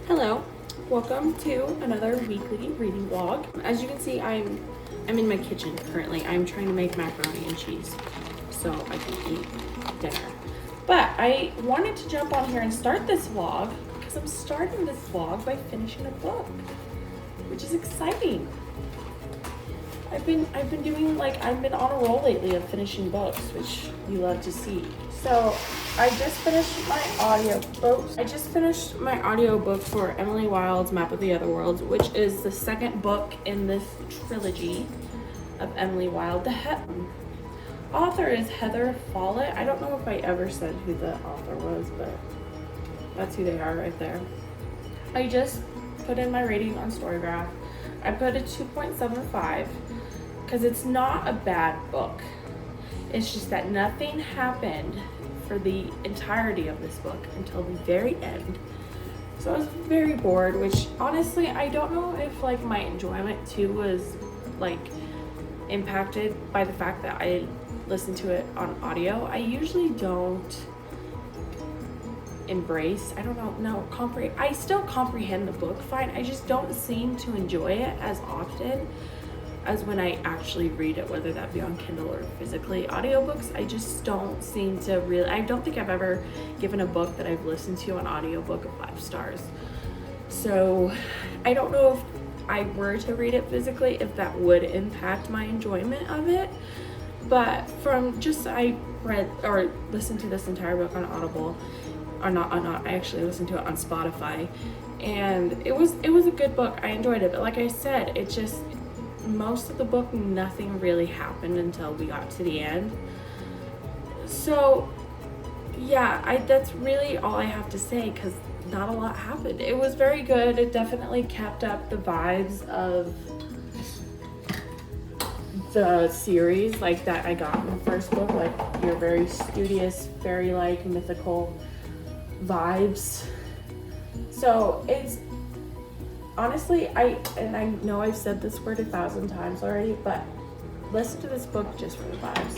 Hello, welcome to another weekly reading vlog. As you can see, I'm in my kitchen currently. I'm trying to make macaroni and cheese so I can eat dinner. But I wanted to jump on here and start this vlog because I'm starting this vlog by finishing a book, which is exciting. I've been on a roll lately of finishing books, which you love to see. So I just finished my audiobook for Emily Wilde's Map of the Other Worlds, which is the second book in this trilogy of Emily Wilde. The author is Heather Follett. I don't know if I ever said who the author was, but that's who they are right there. I just put in my rating on Storygraph. I put a 2.75 because it's not a bad book. It's just that nothing happened for the entirety of this book until the very end. So I was very bored, which honestly, I don't know if my enjoyment too was impacted by the fact that I listened to it on audio. I usually don't I still comprehend the book fine. I just don't seem to enjoy it as often as when I actually read it, whether that be on Kindle or physically. Audiobooks, I just don't seem to really, I don't think I've ever given a book that I've listened to on audiobook a 5 stars. So I don't know if I were to read it physically, if that would impact my enjoyment of it. But I read or listened to this entire book on Audible, or not, I actually listened to it on Spotify, and it was a good book. I enjoyed it, but like I said, it just, most of the book, nothing really happened until we got to the end. So yeah, that's really all I have to say, because not a lot happened. It was very good. It definitely kept up the vibes of the series that I got in the first book, your very studious, fairy-like, mythical vibes. So it's honestly, I know I've said this word 1,000 times already, but listen to this book just for the vibes.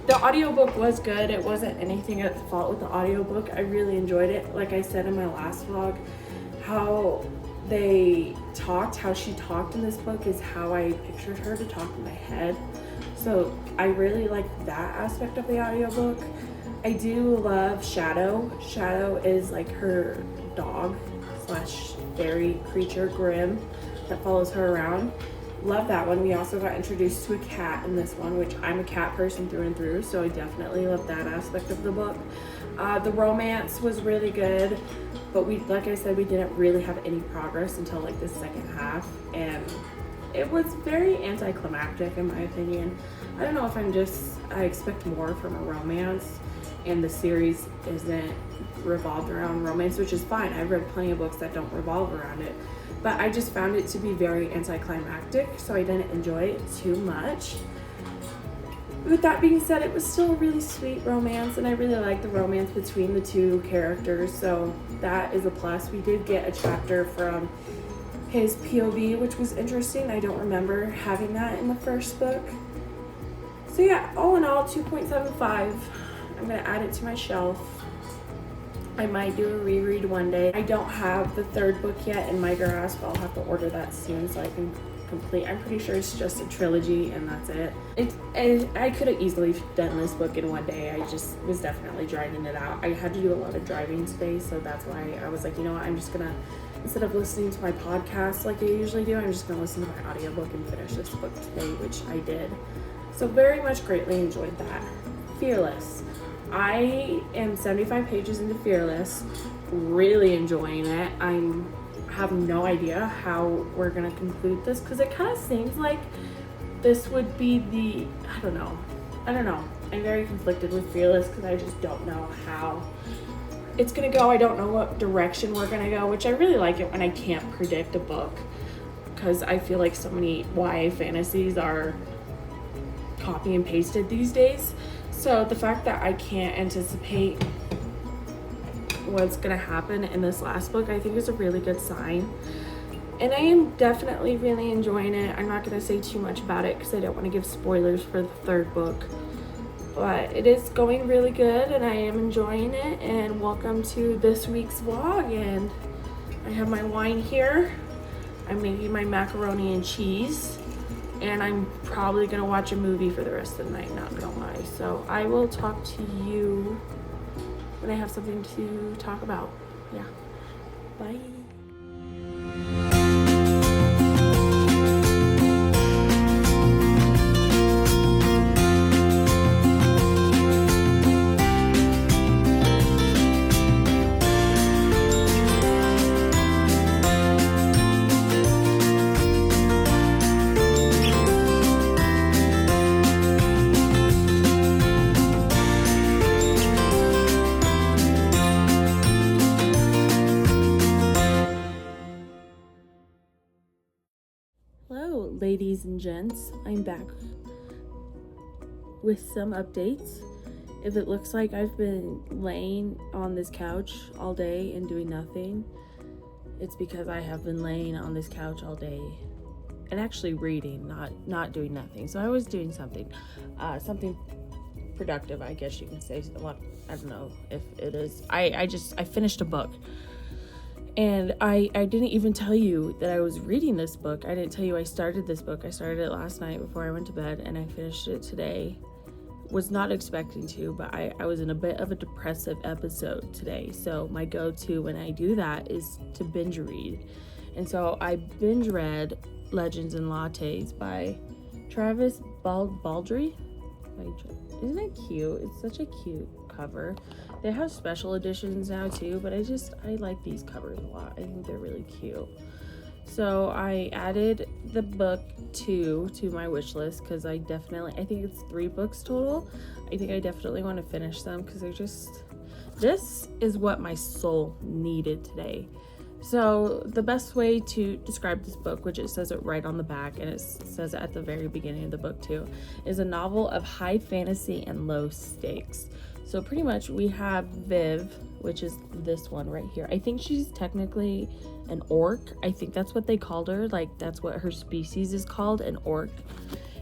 The audiobook was good. It wasn't anything at fault with the audiobook. I really enjoyed it. Like I said in my last vlog, how she talked in this book is how I pictured her to talk in my head. So I really liked that aspect of the audiobook. I do love Shadow. Shadow is her dog / fairy creature, Grimm, that follows her around. Love that one. We also got introduced to a cat in this one, which I'm a cat person through and through, so I definitely love that aspect of the book. The romance was really good, but like I said, we didn't really have any progress until the second half, and it was very anticlimactic in my opinion. I don't know if I expect more from a romance, and the series isn't revolved around romance, which is fine. I've read plenty of books that don't revolve around it, but I just found it to be very anticlimactic, so I didn't enjoy it too much. With that being said, it was still a really sweet romance, and I really liked the romance between the two characters, so that is a plus. We did get a chapter from his POV, which was interesting. I don't remember having that in the first book. So yeah, all in all, 2.75. I'm going to add it to my shelf. I might do a reread one day. I don't have the third book yet in my grasp. I'll have to order that soon so I can complete. I'm pretty sure it's just a trilogy and that's it. I could have easily done this book in one day. I just was definitely dragging it out. I had to do a lot of driving space, so that's why I was like, you know what, I'm just gonna, instead of listening to my podcast like I usually do, I'm just gonna listen to my audiobook and finish this book today, which I did. So very much greatly enjoyed that. Fearless. I am 75 pages into Fearless, really enjoying it. I have no idea how we're gonna conclude this, because it kind of seems like this would be I don't know. I'm very conflicted with Fearless because I just don't know how it's gonna go. I don't know what direction we're gonna go, which I really like it when I can't predict a book, because I feel like so many YA fantasies are copy and pasted these days. So the fact that I can't anticipate what's gonna happen in this last book, I think is a really good sign. And I am definitely really enjoying it. I'm not gonna say too much about it because I don't want to give spoilers for the third book. But it is going really good and I am enjoying it. And welcome to this week's vlog. And I have my wine here. I'm making my macaroni and cheese. And I'm probably gonna watch a movie for the rest of the night, not gonna lie. So I will talk to you when I have something to talk about. Yeah, bye. Hello, ladies and gents. I'm back with some updates. If it looks like I've been laying on this couch all day and doing nothing, it's because I have been laying on this couch all day and actually reading, not doing nothing. So I was doing something productive, I guess you can say. I don't know if it is. I finished a book. And I didn't even tell you that I was reading this book. I didn't tell you I started this book. I started it last night before I went to bed, and I finished it today. Was not expecting to, but I was in a bit of a depressive episode today. So my go-to when I do that is to binge read. And so I binge read Legends and Lattes by Travis Baldree. Isn't it cute? It's such a cute cover. They have special editions now too, but I like these covers a lot. I think they're really cute. So I added the book 2 to my wish list because I think it's 3 books total. I think I definitely want to finish them because this is what my soul needed today. So the best way to describe this book, which it says it right on the back and it says it at the very beginning of the book too, is a novel of high fantasy and low stakes. So pretty much we have Viv, which is this one right here. I think she's technically an orc. I think that's what they called her. Like that's what her species is called, an orc.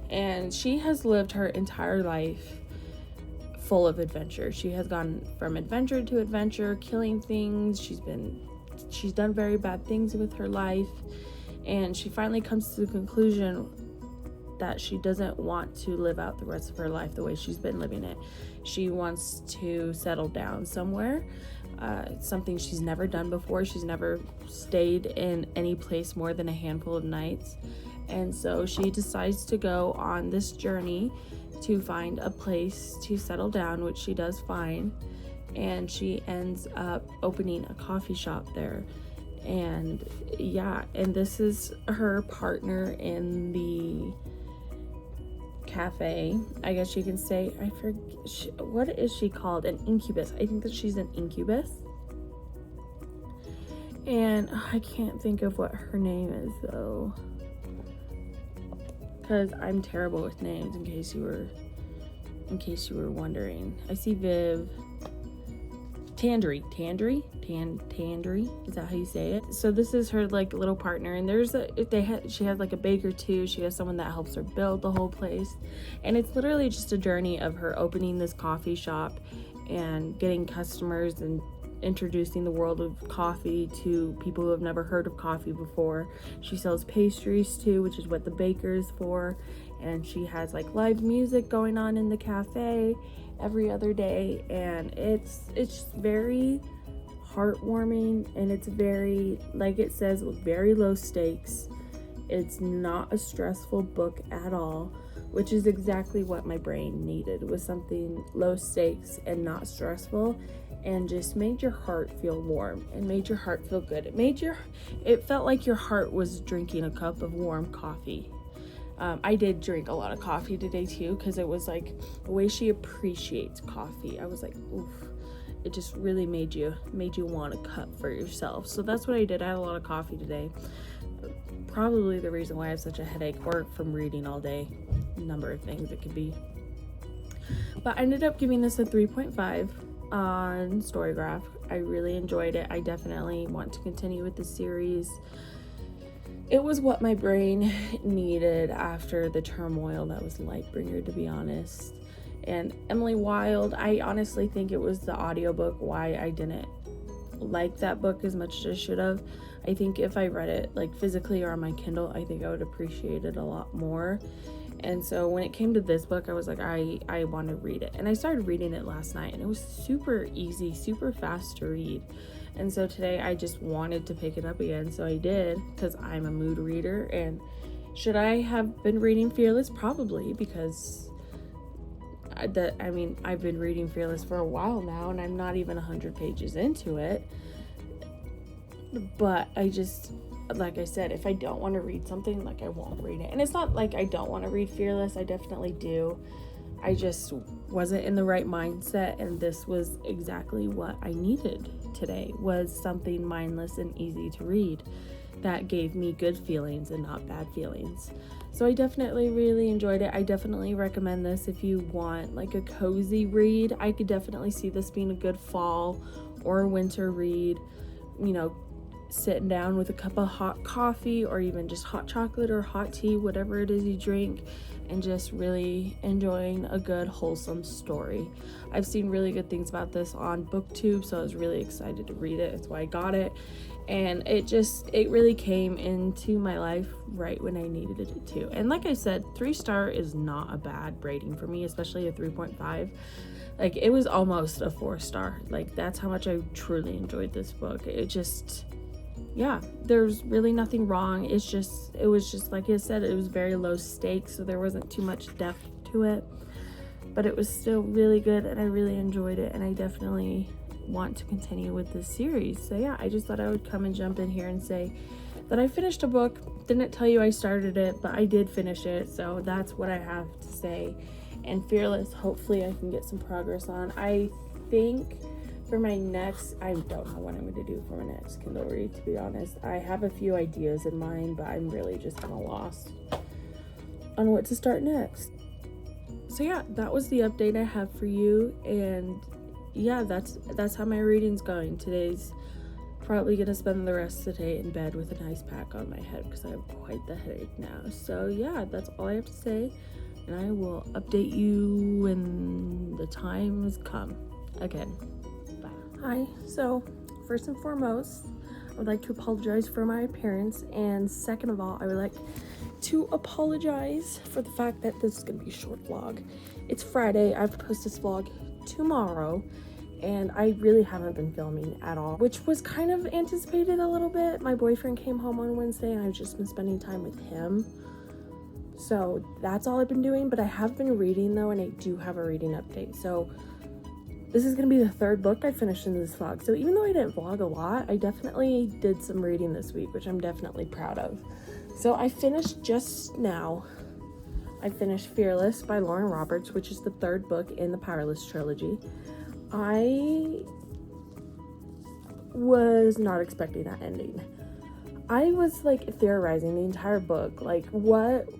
And she has lived her entire life full of adventure. She has gone from adventure to adventure, killing things. She's done very bad things with her life. And she finally comes to the conclusion that she doesn't want to live out the rest of her life the way she's been living it. She wants to settle down somewhere, something she's never done before. She's never stayed in any place more than a handful of nights. And so she decides to go on this journey to find a place to settle down, which she does find. And she ends up opening a coffee shop there. And yeah, and this is her partner in the cafe, I guess you can say. I forget, what is she called? An incubus. I think that she's an incubus. And I can't think of what her name is though, because I'm terrible with names, in case you were wondering. I see Viv. Tandri, is that how you say it? So this is her like little partner, and she has like a baker too. She has someone that helps her build the whole place, and it's literally just a journey of her opening this coffee shop and getting customers and introducing the world of coffee to people who have never heard of coffee before. She sells pastries too, which is what the baker is for, and she has like live music going on in the cafe every other day, and it's very heartwarming, and it's very, like it says, very low stakes. It's not a stressful book at all, which is exactly what my brain needed, was something low stakes and not stressful, and just made your heart feel warm and made your heart feel good. It felt like your heart was drinking a cup of warm coffee. I did drink a lot of coffee today too, because it was like the way she appreciates coffee. I was like, oof, it just really made you want a cup for yourself. So that's what I did. I had a lot of coffee today. Probably the reason why I have such a headache, or from reading all day. A number of things it could be. But I ended up giving this a 3.5 on Storygraph. I really enjoyed it. I definitely want to continue with the series. It was what my brain needed after the turmoil that was Lightbringer, to be honest. And Emily Wilde, I honestly think it was the audiobook why I didn't like that book as much as I should have. I think if I read it like physically or on my Kindle, I think I would appreciate it a lot more. And so when it came to this book, I was like, I want to read it. And I started reading it last night, and it was super easy, super fast to read. And so today I just wanted to pick it up again. So I did, because I'm a mood reader. And should I have been reading Fearless? Probably, because I've been reading Fearless for a while now, and I'm not even 100 pages into it. But I just, like I said, if I don't want to read something, like, I won't read it. And it's not like I don't want to read Fearless. I definitely do. I just wasn't in the right mindset, and this was exactly what I needed today, was something mindless and easy to read that gave me good feelings and not bad feelings. So I definitely really enjoyed it. I definitely recommend this if you want like a cozy read. I could definitely see this being a good fall or winter read, you know, sitting down with a cup of hot coffee or even just hot chocolate or hot tea, whatever it is you drink, and just really enjoying a good wholesome story. I've seen really good things about this on BookTube, so I was really excited to read it. That's why I got it. And it really came into my life right when I needed it to. And like I said, 3-star is not a bad rating for me, especially a 3.5. Like, it was almost a 4-star. Like, that's how much I truly enjoyed this book. It just, yeah, there's really nothing wrong. It was just, like I said, it was very low stakes, so there wasn't too much depth to it. But it was still really good, and I really enjoyed it, and I definitely want to continue with this series. So yeah, I just thought I would come and jump in here and say that I finished a book. Didn't tell you I started it, but I did finish it, so that's what I have to say. And Fearless, hopefully I can get some progress on. I think for my next, I don't know what I'm going to do for my next Kindle read, to be honest. I have a few ideas in mind, but I'm really just kind of lost on what to start next. So yeah, that was the update I have for you. And yeah, that's how my reading's going. Today's probably gonna spend the rest of the day in bed with a nice pack on my head because I have quite the headache now. So yeah, that's all I have to say, and I will update you when the time has come again. Bye. Hi. So first and foremost, I would like to apologize for my appearance, and second of all, I would like to apologize for the fact that this is gonna be a short vlog. It's Friday. I have to post this vlog tomorrow, and I really haven't been filming at all, which was kind of anticipated a little bit. My boyfriend came home on Wednesday, and I've just been spending time with him, so that's all I've been doing. But I have been reading though, and I do have a reading update. So this is gonna be the third book I finished in this vlog. So even though I didn't vlog a lot, I definitely did some reading this week, which I'm definitely proud of. So I finished just now. I finished Fearless by Lauren Roberts, which is the third book in the Powerless trilogy. I was not expecting that ending. I was like theorizing the entire book, like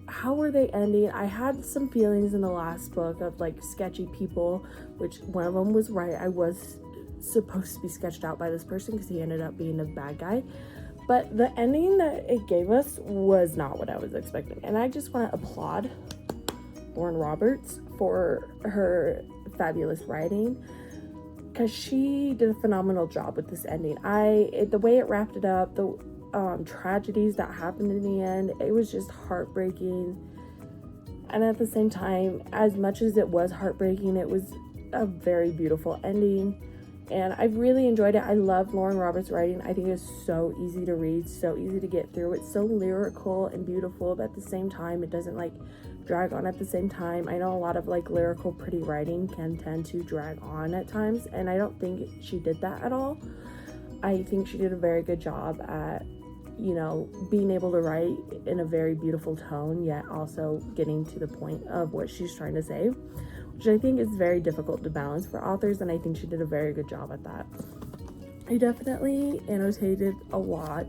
how were they ending? I had some feelings in the last book of like sketchy people, which one of them was right. I was supposed to be sketched out by this person because he ended up being a bad guy. But the ending that it gave us was not what I was expecting. And I just want to applaud Lauren Roberts for her fabulous writing, because she did a phenomenal job with this ending. The way it wrapped it up, the tragedies that happened in the end, it was just heartbreaking. And at the same time, as much as it was heartbreaking, it was a very beautiful ending. And I really enjoyed it. I love Lauren Roberts' writing. I think it's so easy to read, so easy to get through. It's so lyrical and beautiful, but at the same time, it doesn't like drag on at the same time. I know a lot of like lyrical, pretty writing can tend to drag on at times, and I don't think she did that at all. I think she did a very good job at, you know, being able to write in a very beautiful tone, yet also getting to the point of what she's trying to say, which I think is very difficult to balance for authors, and I think she did a very good job at that. I definitely annotated a lot.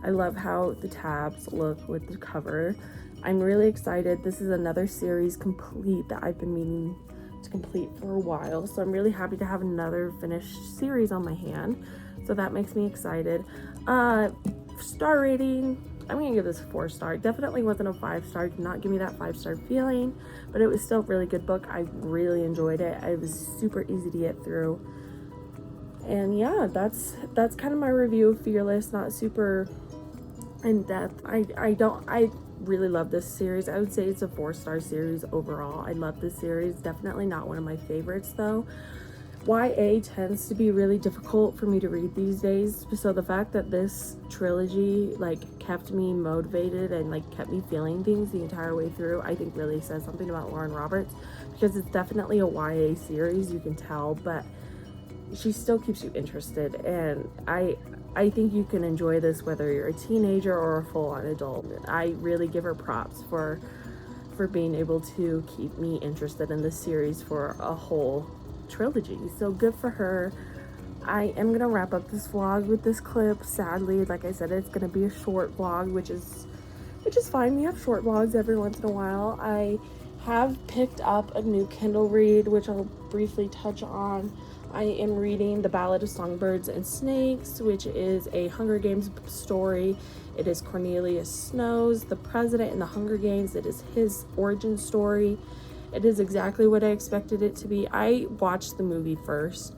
I love how the tabs look with the cover. I'm really excited. This is another series complete that I've been meaning to complete for a while, so I'm really happy to have another finished series on my hand, so that makes me excited. Star rating, I'm gonna give this a 4-star. Definitely wasn't a 5-star. Did not give me that 5-star feeling, but it was still a really good book. I really enjoyed it. It was super easy to get through. And yeah, that's kind of my review of Fearless. Not super in depth. I really love this series. I would say it's a 4-star series overall. I love this series. Definitely not one of my favorites though. YA tends to be really difficult for me to read these days, so the fact that this trilogy like kept me motivated and like kept me feeling things the entire way through, I think really says something about Lauren Roberts, because it's definitely a YA series, you can tell, but she still keeps you interested. And I think you can enjoy this whether you're a teenager or a full-on adult. I really give her props for being able to keep me interested in this series for a whole trilogy. So good for her. I am gonna wrap up this vlog with this clip. Sadly, like I said, it's gonna be a short vlog, which is fine. We have short vlogs every once in a while. I have picked up a new Kindle read, which I'll briefly touch on. I am reading The Ballad of Songbirds and Snakes, which is a Hunger Games story. It is Cornelius Snow's, the president in the Hunger Games. It is his origin story. It is exactly what I expected it to be. I watched the movie first,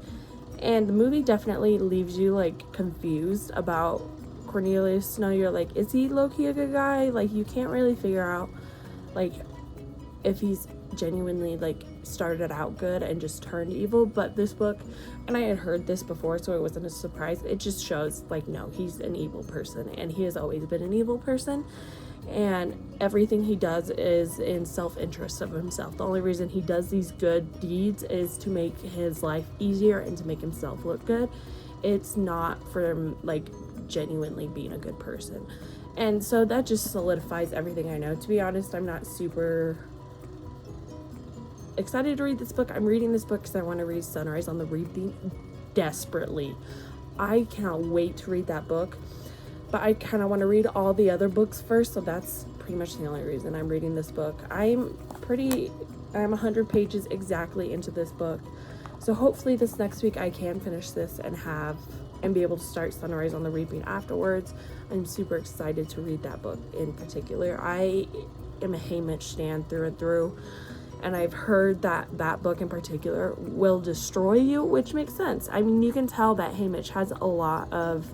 and the movie definitely leaves you like confused about Cornelius Snow. You're like, is he low-key a good guy? Like, you can't really figure out like if he's genuinely like started out good and just turned evil. But this book, and I had heard this before, so it wasn't a surprise, it just shows like, no, he's an evil person, and he has always been an evil person, and everything he does is in self-interest of himself. The only reason he does these good deeds is to make his life easier and to make himself look good. It's not for him like genuinely being a good person. And so that just solidifies everything I know. To be honest, I'm not super excited to read this book. I'm reading this book because I want to read Sunrise on the Reaping desperately. I cannot wait to read that book, but I kind of want to read all the other books first, so that's pretty much the only reason I'm reading this book. I'm 100 pages exactly into this book, so hopefully this next week I can finish this and be able to start Sunrise on the Reaping afterwards. I'm super excited to read that book in particular. I am a Haymitch stan through and through, and I've heard that that book in particular will destroy you, which makes sense. I mean, you can tell that Haymitch has a lot of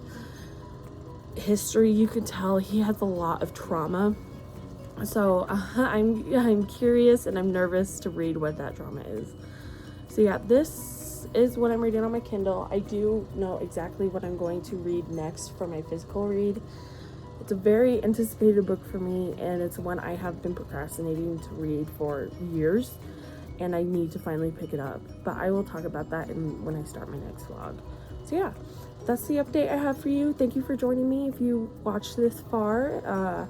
history. You can tell he has a lot of trauma. So I'm curious and I'm nervous to read what that drama is. So yeah, this is what I'm reading on my Kindle. I do know exactly what I'm going to read next for my physical read. It's a very anticipated book for me, and it's one I have been procrastinating to read for years, and I need to finally pick it up. But I will talk about that when I start my next vlog. So yeah, that's the update I have for you. Thank you for joining me if you watched this far.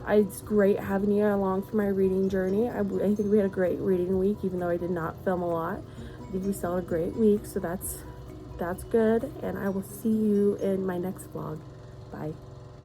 It's great having you along for my reading journey. I think we had a great reading week, even though I did not film a lot. I think we still had a great week, so that's good, and I will see you in my next vlog. Bye.